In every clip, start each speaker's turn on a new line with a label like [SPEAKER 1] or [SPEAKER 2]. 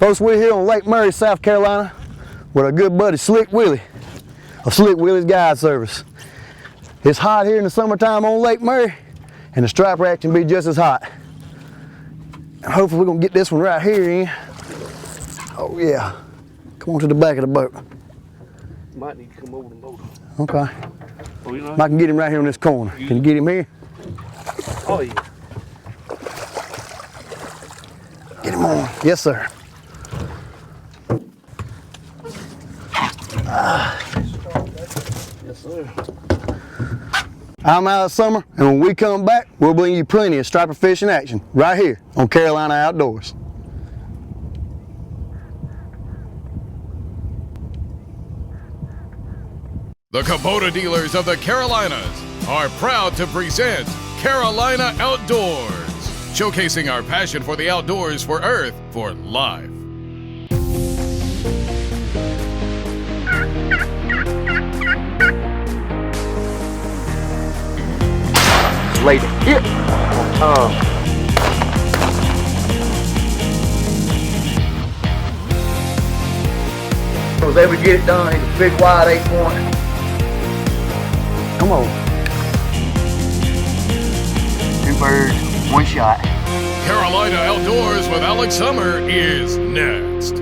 [SPEAKER 1] Folks, we're here on Lake Murray, South Carolina with our good buddy Slick Willie of Slick Willie's Guide Service. It's hot here in the summertime on Lake Murray, and the stripe rack can be just as hot. And hopefully we're gonna get this one right here in. Oh yeah. Come on to the back of the boat.
[SPEAKER 2] Might need to come over the boat.
[SPEAKER 1] Okay.
[SPEAKER 2] Oh, you know?
[SPEAKER 1] I can get him right here on this corner. Can you get him here?
[SPEAKER 2] Oh yeah.
[SPEAKER 1] Get him on. Yes, sir.
[SPEAKER 2] Yes, sir.
[SPEAKER 1] I'm out of summer, and when we come back, we'll bring you plenty of striper fishing action right here on Carolina Outdoors.
[SPEAKER 3] The Kubota dealers of the Carolinas are proud to present Carolina Outdoors, showcasing our passion for the outdoors, for Earth, for life.
[SPEAKER 1] Later. Here. I was able to get it done. He's a big wide 8-point. Come on. 2 birds, 1 shot.
[SPEAKER 3] Carolina Outdoors with Alex Summer is next.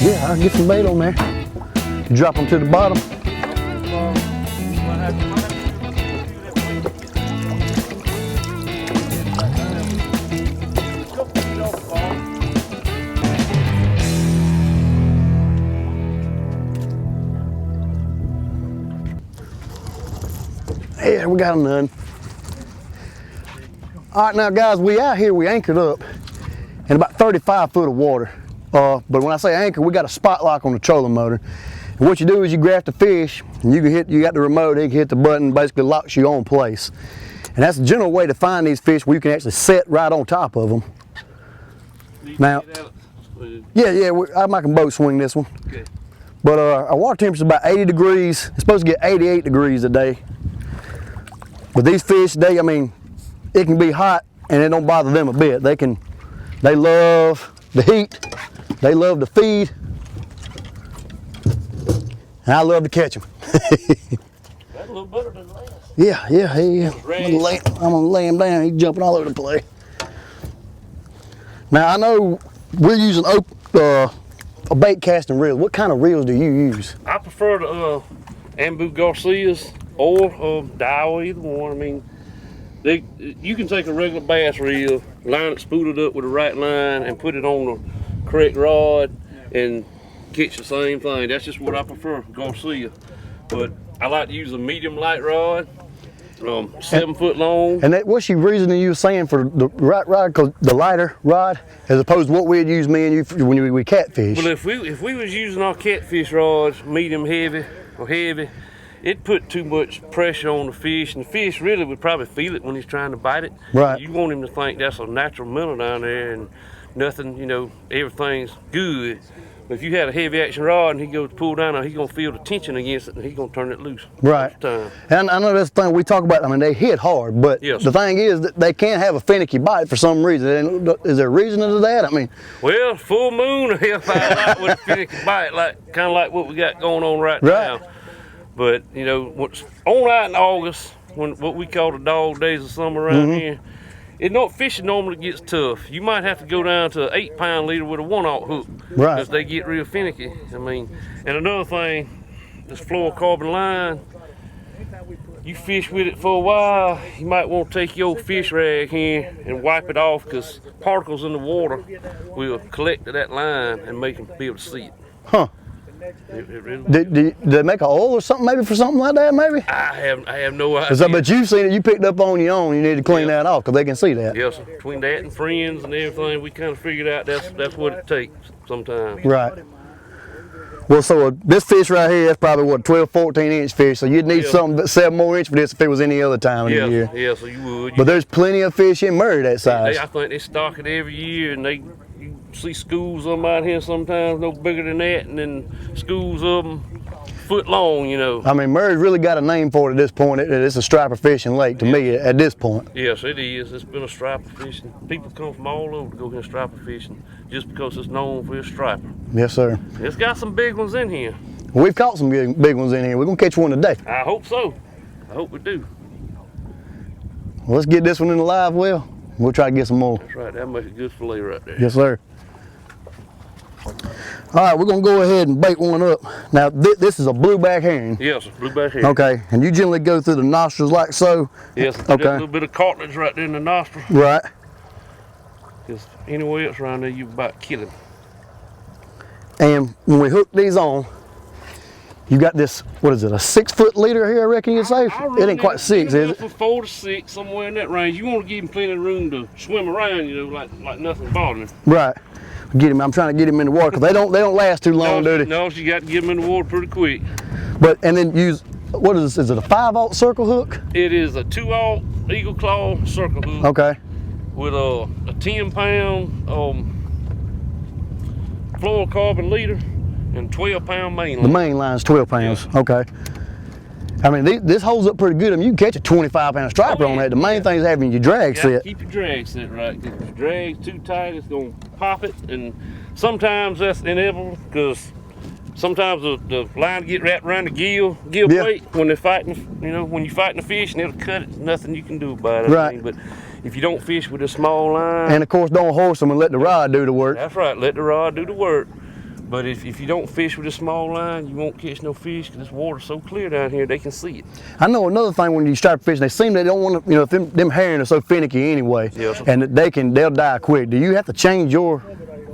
[SPEAKER 1] Yeah, I'll get some bait on there. Drop them to the bottom. Yeah, we got none. All right, now guys, we out here, we anchored up in about 35 foot of water. But when I say anchor, we got a spot lock on the trolling motor. And what you do is you grab the fish, and you got the remote, you can hit the button, basically locks you on place. And that's the general way to find these fish where you can actually set right on top of them. Now, yeah, I'm making boat swing this one.
[SPEAKER 2] Okay.
[SPEAKER 1] But our water temperature is about 80 degrees. It's supposed to get 88 degrees a day. But these fish, I mean, it can be hot and it don't bother them a bit. They love the heat. They love to feed, and I love to catch them.
[SPEAKER 2] That's a little better than last.
[SPEAKER 1] Yeah. I'm gonna lay him down. He's jumping all over the place. Now I know we're using a bait casting reel. What kind of reels do you use?
[SPEAKER 2] I prefer the Ambu Garcias or Daiwa, either one. I mean, you can take a regular bass reel, line it, spool it up with the right line, and put it on the correct rod and catch the same thing. That's just what I prefer, Garcia. But I like to use a medium light rod, 7 foot long.
[SPEAKER 1] And what's the reason you were saying for the right rod, because the lighter rod, as opposed to what we'd use me and you when we catfish?
[SPEAKER 2] Well, if we was using our catfish rods, medium heavy or heavy, it put too much pressure on the fish, and the fish really would probably feel it when he's trying to bite it.
[SPEAKER 1] Right.
[SPEAKER 2] You want him to think that's a natural minnow down there and nothing, everything's good. But if you had a heavy action rod and he goes to pull down, he's gonna feel the tension against it and he's gonna turn it loose.
[SPEAKER 1] Right. And I know that's the thing we talk about. I mean, they hit hard, but
[SPEAKER 2] yes,
[SPEAKER 1] the thing is that they can't have a finicky bite for some reason. Is there a reason to that? I mean,
[SPEAKER 2] well, full moon will help out with a finicky bite, kind of like what we got going on right now. But what's on out in August, when what we call the dog days of summer around here, fishing normally gets tough. You might have to go down to an 8-pound leader with a 1/0 hook,
[SPEAKER 1] right?
[SPEAKER 2] Because they get real finicky. I mean, and another thing, this fluorocarbon line, you fish with it for a while, you might want to take your fish rag here and wipe it off, because particles in the water will collect to that line and make them be able to see it.
[SPEAKER 1] Huh. Did they make an oil or something maybe for something like that maybe?
[SPEAKER 2] I have no idea.
[SPEAKER 1] But you've seen it, you picked up on your own, you need to clean that off because they can see that.
[SPEAKER 2] Yes, sir. Between that and friends and everything, we kind of figured out that's what it takes sometimes.
[SPEAKER 1] Right. Well, so this fish right here, that's probably what, 12, 14 inch fish. So you'd need something 7 more inch for this if it was any other time of the year.
[SPEAKER 2] Yeah, so you would.
[SPEAKER 1] But there's plenty of fish in Murray that size.
[SPEAKER 2] I think they stock it every year, and you see schools of them out here sometimes no bigger than that, and then schools of them foot long, you know.
[SPEAKER 1] I mean, Murray's really got a name for it at this point. It's a striper fishing lake to me at this point.
[SPEAKER 2] Yes, it is. It's been a striper fishing. People come from all over to go here striper fishing just because it's known for its striper.
[SPEAKER 1] Yes, sir.
[SPEAKER 2] It's got some big ones in here.
[SPEAKER 1] We've caught some big ones in here. We're going to catch one today.
[SPEAKER 2] I hope so. I hope we do.
[SPEAKER 1] Well, let's get this one in the live well. We'll try to get some more.
[SPEAKER 2] That's right. That makes a good fillet right there.
[SPEAKER 1] Yes, sir. All right, we're going to go ahead and bait one up. Now, this is a blueback herring.
[SPEAKER 2] Yes, blueback herring.
[SPEAKER 1] Okay, and you generally go through the nostrils like so?
[SPEAKER 2] Yes,
[SPEAKER 1] okay.
[SPEAKER 2] A little bit of cartilage right there in the nostril.
[SPEAKER 1] Right.
[SPEAKER 2] Because anywhere else around there, you about kill him.
[SPEAKER 1] And when we hook these on, you got this, what is it, a 6 foot leader here, I reckon you'd say? It ain't quite 6, is it?
[SPEAKER 2] From 4 to 6, somewhere in that range. You want to give him plenty of room to swim around, you know, like nothing's bothering him.
[SPEAKER 1] Right. Get him. I'm trying to get him in the water because they don't last too long, do they?
[SPEAKER 2] No, you got to get him in the water pretty quick.
[SPEAKER 1] And then use, what is this? Is it a 5/0 circle hook?
[SPEAKER 2] It is a 2/0 Eagle Claw circle hook.
[SPEAKER 1] Okay.
[SPEAKER 2] With a 10-pound fluorocarbon leader and 12-pound main line.
[SPEAKER 1] The main line's 12 pounds.
[SPEAKER 2] Yeah.
[SPEAKER 1] Okay. I mean, this holds up pretty good. I mean, you can catch a 25-pound striper on that. The main thing is having your drag set.
[SPEAKER 2] Keep your drag set right. If your drag's too tight, it's going to pop it. And sometimes that's inevitable because sometimes the line get wrapped around the gill plate when they're fighting, you know, when you're fighting the fish and it'll cut it. Nothing you can do about it.
[SPEAKER 1] Right.
[SPEAKER 2] But if you don't fish with a small line.
[SPEAKER 1] And of course, don't horse them and let the rod do the work.
[SPEAKER 2] That's right. Let the rod do the work. But if you don't fish with a small line, you won't catch no fish because this water's so clear down here, they can see it.
[SPEAKER 1] I know another thing when you striper fishing, they don't want to, you know, if them herring are so finicky anyway,
[SPEAKER 2] yes,
[SPEAKER 1] and they'll die quick. Do you have to change your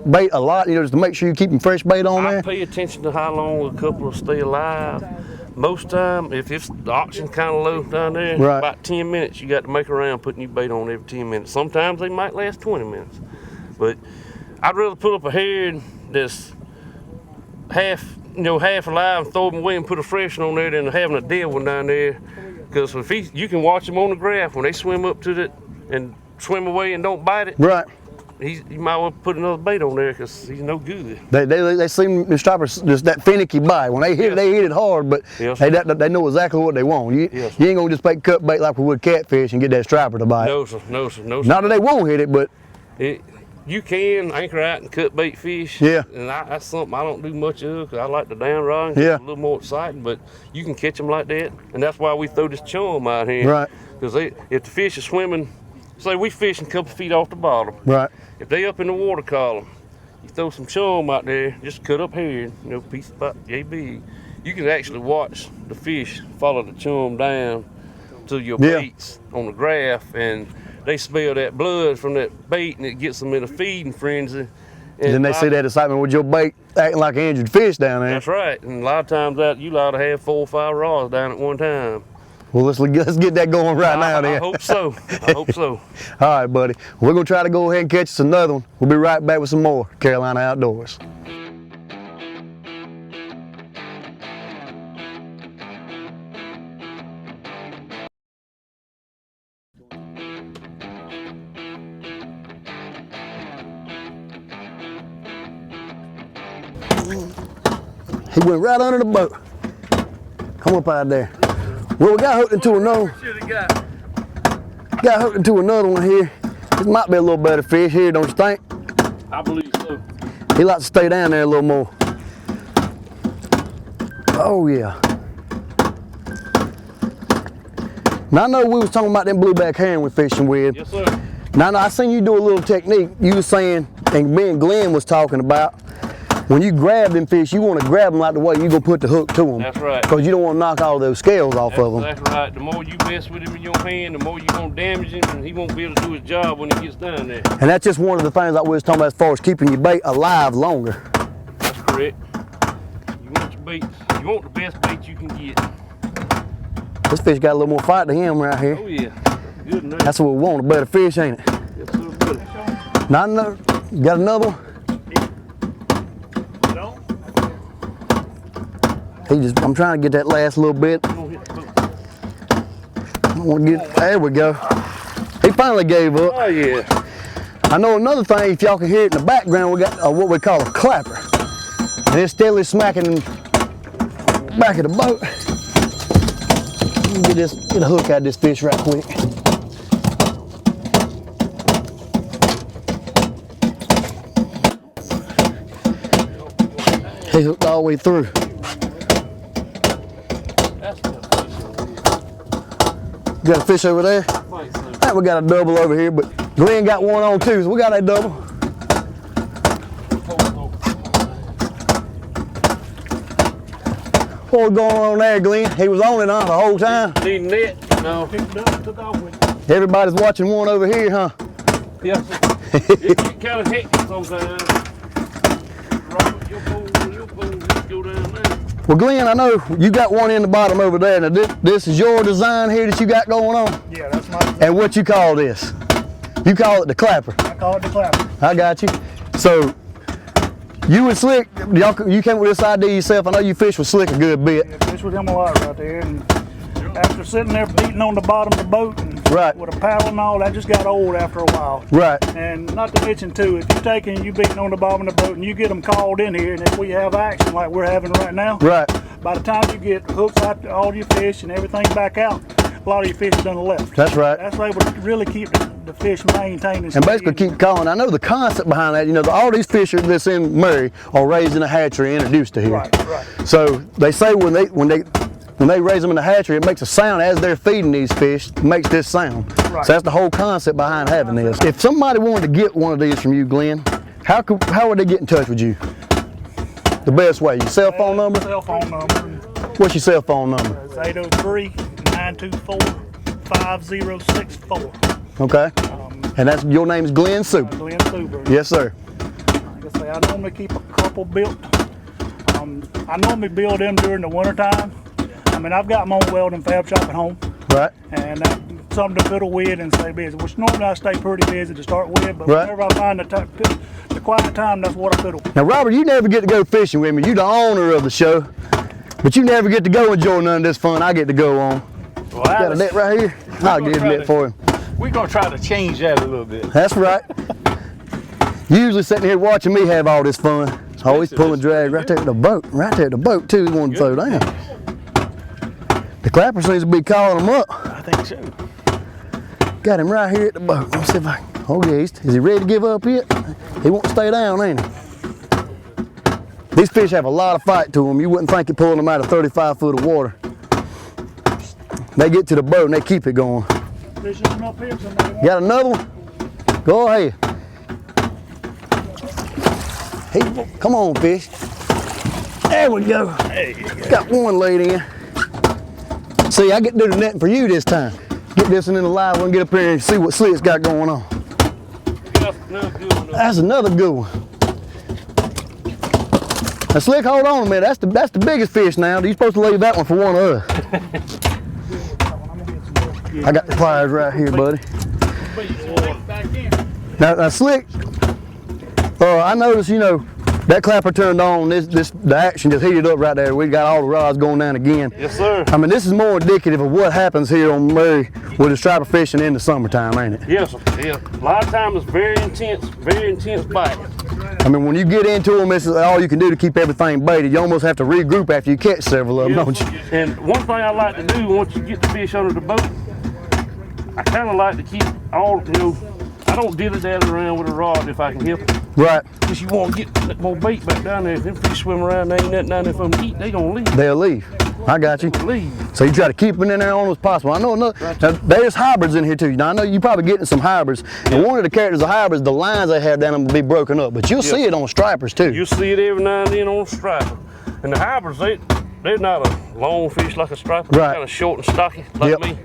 [SPEAKER 1] bait a lot, you know, just to make sure you're keeping fresh bait on there?
[SPEAKER 2] I pay attention to how long a couple will stay alive. Most time, if it's the oxygen kind of low down there,
[SPEAKER 1] right,
[SPEAKER 2] about 10 minutes, you got to make around putting your bait on every 10 minutes. Sometimes they might last 20 minutes. But I'd rather put up a herring that's half alive and throw them away and put a fresh one on there than having a dead one down there. Because you can watch them on the graph when they swim up to it and swim away and don't bite it.
[SPEAKER 1] Right.
[SPEAKER 2] You might well put another bait on there because he's no good.
[SPEAKER 1] They seem, the stripers, just that finicky bite. When they hit it, they hit it hard, but they know exactly what they want. You ain't gonna just make cut bait like we would catfish and get that striper to bite.
[SPEAKER 2] No, sir. No, sir. No, sir.
[SPEAKER 1] Not that they won't hit it, but
[SPEAKER 2] you can anchor out and cut bait fish.
[SPEAKER 1] Yeah.
[SPEAKER 2] And that's something I don't do much of because I like the down rod. It's a little more exciting, but you can catch them like that. And that's why we throw this chum out here.
[SPEAKER 1] Right.
[SPEAKER 2] Because if the fish are swimming, say we fishing a couple feet off the bottom.
[SPEAKER 1] Right.
[SPEAKER 2] If they up in the water column, you throw some chum out there, just cut up here, you know, piece about yay big. You can actually watch the fish follow the chum down to your baits on the graph, and they smell that blood from that bait, and it gets them in a feeding frenzy. And
[SPEAKER 1] then they see that excitement with your bait acting like an injured fish down there.
[SPEAKER 2] That's right. And a lot of times you allowed to have 4 or 5 rods down at one time.
[SPEAKER 1] Well, let's get that going right now then.
[SPEAKER 2] I hope so. I hope so.
[SPEAKER 1] All right, buddy. We're going to try to go ahead and catch us another one. We'll be right back with some more Carolina Outdoors. He went right under the boat. Come up out there. Well, we got hooked into another one here. This might be a little better fish here, don't you think?
[SPEAKER 2] I believe so.
[SPEAKER 1] He likes to stay down there a little more. Oh yeah. Now I know we was talking about them blueback herring we're fishing with.
[SPEAKER 2] Yes, sir.
[SPEAKER 1] Now I seen you do a little technique. You were saying, and me and Glenn was talking about, when you grab them fish, you want to grab them like the way you go put the hook to them.
[SPEAKER 2] That's right.
[SPEAKER 1] Because you don't want to knock all those scales off of them.
[SPEAKER 2] That's exactly right. The more you mess with him in your hand, the more you're going to damage him, and he won't be able to do his job when he gets down there.
[SPEAKER 1] And that's just one of the things that we was talking about as far as keeping your bait alive longer.
[SPEAKER 2] That's correct. You want your bait, you want the best bait you can get.
[SPEAKER 1] This fish got a little more fight to him right here.
[SPEAKER 2] Oh yeah, good enough.
[SPEAKER 1] That's what we want, a better fish, ain't it?
[SPEAKER 2] Yes, sir, buddy.
[SPEAKER 1] Not another, got another one? I'm trying to get that last little bit. I want to get, there we go. He finally gave up.
[SPEAKER 2] Oh yeah.
[SPEAKER 1] I know another thing, if y'all can hear it in the background, we got what we call a clapper. And it's steadily smacking in the back of the boat. Let me get a hook out of this fish right quick. He hooked all the way through. You got a fish over there?
[SPEAKER 2] I think so.
[SPEAKER 1] All right, we got a double over here, but Glenn got one on too, so we got that double. What was going on there, Glenn? He was on it the whole time?
[SPEAKER 2] Need a net? No.
[SPEAKER 4] Took off with it.
[SPEAKER 1] Everybody's watching one over here, huh?
[SPEAKER 2] Yeah. It get kind of hectic sometimes. Robert, your pole, just go down there.
[SPEAKER 1] Well, Glenn, I know you got one in the bottom over there. Now, this is your design here that you got going on?
[SPEAKER 4] Yeah, that's my.
[SPEAKER 1] And what you call this? You call it the clapper.
[SPEAKER 4] I call it the clapper.
[SPEAKER 1] I got you. So, you and Slick, you came with this idea yourself. I know you fished with Slick a good bit.
[SPEAKER 4] Yeah, fish with him a lot right there. And after sitting there beating on the bottom of the boat and
[SPEAKER 1] Right.
[SPEAKER 4] with a paddle and all, that just got old after a while.
[SPEAKER 1] Right.
[SPEAKER 4] And not to mention too, if you take and you beating on the bottom of the boat and you get them called in here, and if we have action like we're having right now,
[SPEAKER 1] Right.
[SPEAKER 4] by the time you get hooks out to all your fish and everything back out, a lot of your fish done left.
[SPEAKER 1] That's right.
[SPEAKER 4] That's able to really keep the fish maintained.
[SPEAKER 1] And basically keep calling. I know the concept behind that, you know, all these fish that's in Murray are raised in a hatchery and introduced to here.
[SPEAKER 4] Right, right.
[SPEAKER 1] So they say when they raise them in the hatchery, it makes a sound as they're feeding these fish, it makes this sound.
[SPEAKER 4] Right.
[SPEAKER 1] So that's the whole concept behind having this. If somebody wanted to get one of these from you, Glenn, how would they get in touch with you? The best way, your cell phone number?
[SPEAKER 4] Cell phone number.
[SPEAKER 1] What's your cell phone number?
[SPEAKER 4] It's 803-924-5064.
[SPEAKER 1] Okay. And that's your name is Glen Suber.
[SPEAKER 4] Glen Suber.
[SPEAKER 1] Yes, sir.
[SPEAKER 4] Like I say, I normally keep a couple built. I normally build them during the winter time. I mean, I've got my own welding fab shop at home,
[SPEAKER 1] Right.
[SPEAKER 4] and that's something to fiddle with and stay busy. Which normally I stay pretty busy to start with, but
[SPEAKER 1] Right.
[SPEAKER 4] whenever I find the quiet time, that's what I fiddle.
[SPEAKER 1] Now, Robert, you never get to go fishing with me. You're the owner of the show, but you never get to go enjoy none of this fun I get to go on.
[SPEAKER 5] Well,
[SPEAKER 1] Got a net right here? I'll get a net for him.
[SPEAKER 5] We're going to try to change that a little bit.
[SPEAKER 1] That's right. Usually sitting here watching me have all this fun. Always pulling drag right there at the boat. Right there at the boat, too. He wanted to throw down. The clapper seems to be calling him up.
[SPEAKER 5] I think so.
[SPEAKER 1] Got him right here at the boat. Let's see if I can. Oh, yeah. Is he ready to give up yet? He won't stay down, ain't he? These fish have a lot of fight to them. You wouldn't think you're pulling them out of 35 foot of water. They get to the boat and they keep it going.
[SPEAKER 4] Fishing them up here, somebody
[SPEAKER 1] Got another one? Go ahead. Hey, come on, fish. There we go. Got one laid in. See, I get to do the netting for you this time. Get this one in the live one, get up here and see what Slick's got going on.
[SPEAKER 2] That's another good one.
[SPEAKER 1] That's another good one. Now, Slick, hold on a minute. That's the biggest fish now. You're supposed to leave that one for one of us. I got the pliers right here, buddy. Now Slick, I noticed, you know, that clapper turned on, the action just heated up right there. We got all the rods going down again.
[SPEAKER 2] Yes, sir.
[SPEAKER 1] I mean, this is more indicative of what happens here on Murray with the striper fishing in the summertime, ain't it?
[SPEAKER 2] Yes, sir. Yeah. A lot of times it's very intense bite.
[SPEAKER 1] I mean, when you get into them, this is all you can do to keep everything baited. You almost have to regroup after you catch several of them, don't you?
[SPEAKER 2] And one thing I like to do once you get the fish under the boat, I kind of like to keep all, you know, I don't dilly-dally around with a rod if I can help it.
[SPEAKER 1] Right.
[SPEAKER 2] Because you want to get more bait back down there. If them fish swim around, there ain't nothing down there for them to eat, they going to leave.
[SPEAKER 1] They'll leave. I got you.
[SPEAKER 2] Leave.
[SPEAKER 1] So you try to keep them in there almost as possible. I know now, there's hybrids in here too. Now I know you're probably getting some hybrids. And one of the characters of hybrids, the lines they have down them will be broken up. But you'll see it on stripers too.
[SPEAKER 2] You'll see it every now and then on a striper. And the hybrids, they're not a long fish like a striper.
[SPEAKER 1] Right.
[SPEAKER 2] They're kind of short and stocky like
[SPEAKER 1] Yep.
[SPEAKER 2] me.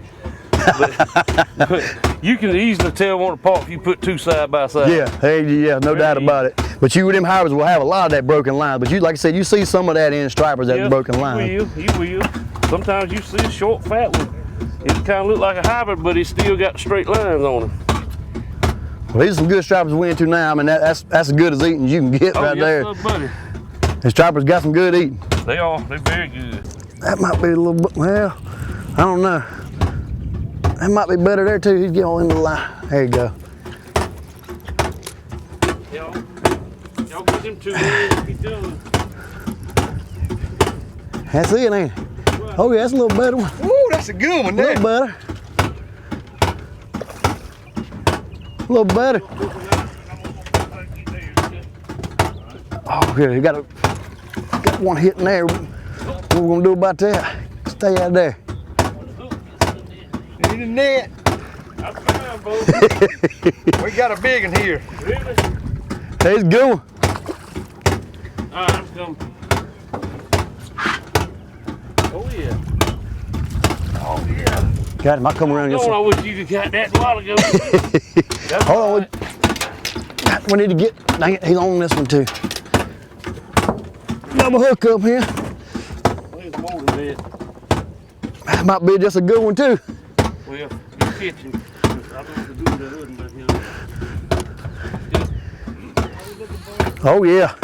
[SPEAKER 2] But you can easily tell one apart if you put two side by side.
[SPEAKER 1] Yeah, no doubt about it. But you with them hybrids will have a lot of that broken line. But you, like I said, you see some of that in stripers, that broken line.
[SPEAKER 2] You will. Sometimes you see a short, fat one. It kind of look like a hybrid, but it still got straight lines on it.
[SPEAKER 1] Well, these are some good stripers we into now. I mean, that's as good as eating as you can get right
[SPEAKER 2] yes,
[SPEAKER 1] there.
[SPEAKER 2] sir, buddy.
[SPEAKER 1] And stripers got some good eating.
[SPEAKER 2] They are. They're very good.
[SPEAKER 1] That might be a little bit, well, I don't know. That might be better there too. He's getting into the line. There you go.
[SPEAKER 2] Y'all get them 2 in. He's done.
[SPEAKER 1] That's it, ain't it? Oh yeah, that's a little better one.
[SPEAKER 5] Ooh, that's a good one
[SPEAKER 1] A
[SPEAKER 5] there.
[SPEAKER 1] little better. A little better. Oh yeah, you got one hitting there. What we gonna do about that? Stay out there.
[SPEAKER 5] You need a net.
[SPEAKER 2] I'm fine, boy.
[SPEAKER 5] We got a big one here.
[SPEAKER 2] Really?
[SPEAKER 1] There's a good one.
[SPEAKER 2] All right, I'm coming. Oh, yeah. Oh, yeah.
[SPEAKER 1] Got him. I'll come around this
[SPEAKER 2] I
[SPEAKER 1] one.
[SPEAKER 2] wish you'd got that a while ago. That's
[SPEAKER 1] Hold on.
[SPEAKER 2] right.
[SPEAKER 1] We need to get, dang it, he's on this one too. Double hook up here.
[SPEAKER 2] There's more than that.
[SPEAKER 1] That might be just a good one too.
[SPEAKER 2] Well, you're catching. I don't know what to do with that other one, but
[SPEAKER 1] Oh yeah.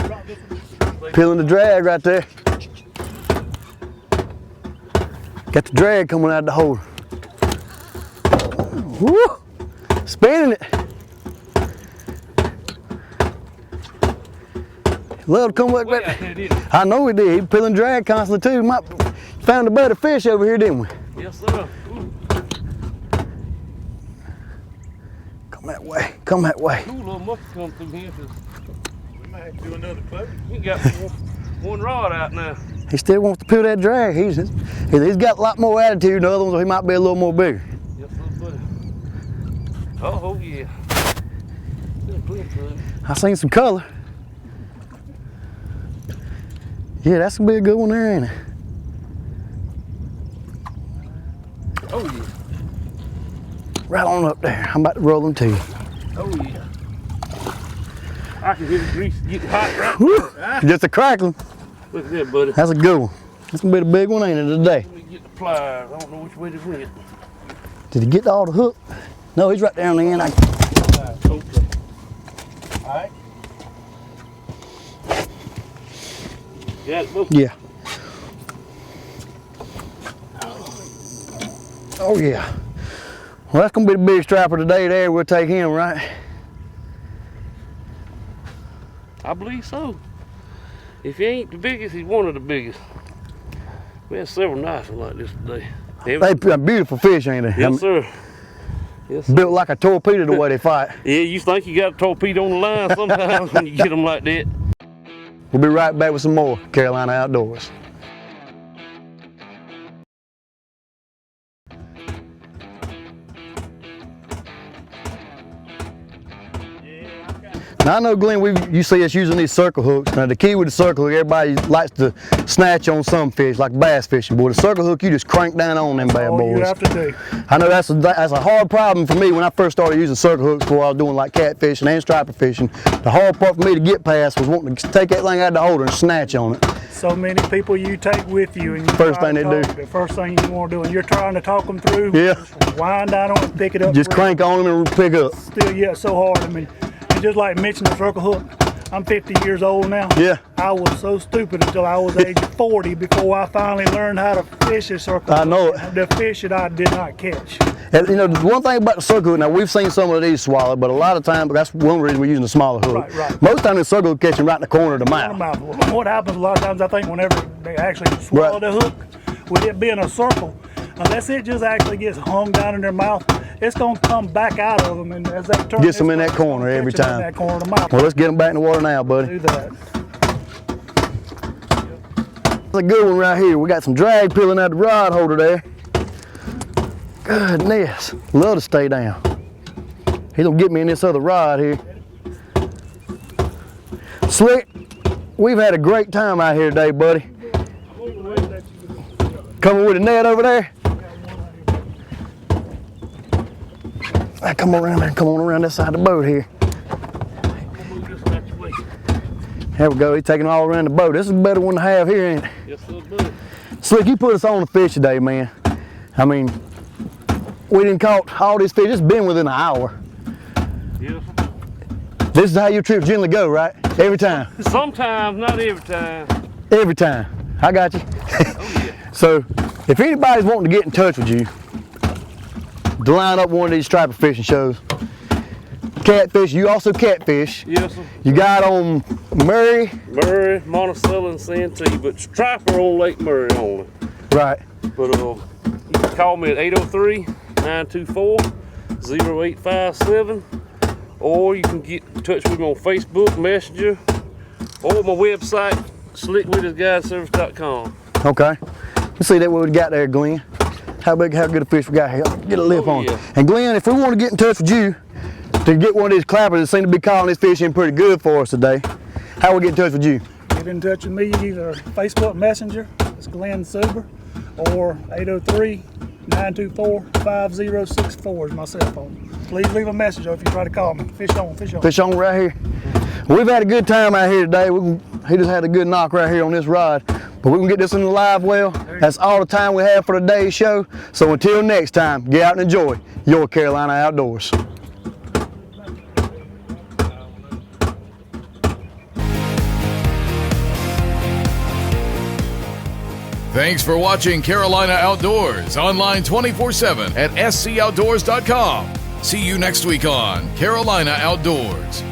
[SPEAKER 1] Peeling the drag right there. Got the drag coming out of the hole. Woo! Spinning it. Love to come back.
[SPEAKER 2] way out there, didn't it?
[SPEAKER 1] I know he did. He peeling drag constantly too. Might found a better fish over here, didn't we?
[SPEAKER 2] Yes, sir. Ooh,
[SPEAKER 1] Come that way. Come that way.
[SPEAKER 2] cool little mucker come through here. 'Cause
[SPEAKER 5] We might have to do another play.
[SPEAKER 2] he got one rod out now.
[SPEAKER 1] He still wants to peel that drag. He's got a lot more attitude than the other ones, so he might be a little more bigger.
[SPEAKER 2] Yes, sir, buddy. Oh, yeah. Good.
[SPEAKER 1] I seen some color. Yeah, that's gonna be a good one there, ain't it?
[SPEAKER 2] Oh, yeah.
[SPEAKER 1] Right on up there. I'm about to roll them to you.
[SPEAKER 2] Oh, yeah. I can hear the grease getting hot right
[SPEAKER 1] Woo! Just a crackling.
[SPEAKER 2] Look at that, buddy.
[SPEAKER 1] That's a good one. That's gonna be the big one, ain't it, today?
[SPEAKER 2] Let me get the pliers. I don't know which way they went.
[SPEAKER 1] Did he get all the hook? No, he's right there on the end.
[SPEAKER 2] Okay.
[SPEAKER 5] All right.
[SPEAKER 2] Got it, boo?
[SPEAKER 1] Yeah. Oh yeah. Well, that's gonna be the big strapper today there. We'll take him, right?
[SPEAKER 2] I believe so. If he ain't the biggest, he's one of the biggest. We had several nice ones like this today.
[SPEAKER 1] They beautiful fish, ain't they?
[SPEAKER 2] Yes, sir. Yes, sir.
[SPEAKER 1] Built like a torpedo the way they fight.
[SPEAKER 2] Yeah, you think you got a torpedo on the line sometimes when you get them like that.
[SPEAKER 1] We'll be right back with some more Carolina Outdoors. Now I know, Glenn, you see us using these circle hooks. Now the key with the circle hook, everybody likes to snatch on some fish, like bass fishing. Boy, the circle hook, you just crank down on them bad
[SPEAKER 4] All
[SPEAKER 1] boys.
[SPEAKER 4] you have to do.
[SPEAKER 1] I know that's a hard problem for me when I first started using circle hooks before I was doing like catfishing and striper fishing. The hard part for me to get past was wanting to take that thing out of the holder and snatch on it.
[SPEAKER 4] So many people you take with you, and you
[SPEAKER 1] First
[SPEAKER 4] try
[SPEAKER 1] thing
[SPEAKER 4] to
[SPEAKER 1] they
[SPEAKER 4] talk,
[SPEAKER 1] do.
[SPEAKER 4] the first thing you want to do, and you're trying to talk them through.
[SPEAKER 1] Yeah.
[SPEAKER 4] Just wind down on it, and pick it up.
[SPEAKER 1] Just crank on them and pick up.
[SPEAKER 4] Still, yeah, so hard. I mean, and just like mentioning the circle hook, I'm 50 years old now.
[SPEAKER 1] Yeah.
[SPEAKER 4] I was so stupid until I was age 40 before I finally learned how to fish a circle hook.
[SPEAKER 1] I know it.
[SPEAKER 4] The fish that I did not catch.
[SPEAKER 1] And, you know, the one thing about the circle hook, now we've seen some of these swallow, but a lot of times, that's one reason we're using the smaller hook.
[SPEAKER 4] Right.
[SPEAKER 1] Most time the circle hook catching right in the corner of the mouth.
[SPEAKER 4] What happens a lot of times, I think, whenever they actually swallow the hook, with it being a circle, unless it just actually gets hung down in their mouth, it's going to come back out of them, and as they turn,
[SPEAKER 1] Gets them in that corner every time.
[SPEAKER 4] In that corner of the mouth.
[SPEAKER 1] Well, let's get them back in the water now, buddy.
[SPEAKER 4] Do that.
[SPEAKER 1] That's a good one right here. We got some drag peeling out the rod holder there. Goodness, love to stay down. He's gonna get me in this other rod here. Slick, we've had a great time out here today, buddy. Coming with a net over there. Come on around there, come on around this side of the boat here. There we go, he's taking all around the boat. This is a better one to have here, ain't it?
[SPEAKER 2] Yes, sir, buddy.
[SPEAKER 1] Slick, you put us on the fish today, man. I mean, we didn't caught all these fish. It's been within an hour.
[SPEAKER 2] Yes.
[SPEAKER 1] This is how your trips generally go, right? Every time.
[SPEAKER 2] Sometimes, not every time.
[SPEAKER 1] Every time. I got you. So, if anybody's wanting to get in touch with you to line up one of these striper fishing shows, catfish, you also catfish.
[SPEAKER 2] Yes, sir.
[SPEAKER 1] You got on Murray.
[SPEAKER 2] Murray, Monticello, and Santee, but striper on Lake Murray only.
[SPEAKER 1] Right.
[SPEAKER 2] But you can call me at 803-924-0857, or you can get in touch with me on Facebook, Messenger, or my website, slickwithhusguideservice.com.
[SPEAKER 1] Okay. Let's see that what we got there, Glenn. How good a fish we got here. Get a lip on it.
[SPEAKER 2] Yeah.
[SPEAKER 1] And Glenn, if we want to get in touch with you to get one of these clappers that seem to be calling this fish in pretty good for us today, how we get in touch with you?
[SPEAKER 4] Get in touch with me either Facebook Messenger, it's Glen Suber, or 803-924-5064 is my cell phone. Please leave a message if you try to call me. Fish on, fish on.
[SPEAKER 1] Fish on right here. We've had a good time out here today. He just had a good knock right here on this rod. But we can get this in the live well. That's all the time we have for today's show. So until next time, get out and enjoy your Carolina outdoors.
[SPEAKER 3] Thanks for watching Carolina Outdoors, online 24/7 at scoutdoors.com. See you next week on Carolina Outdoors.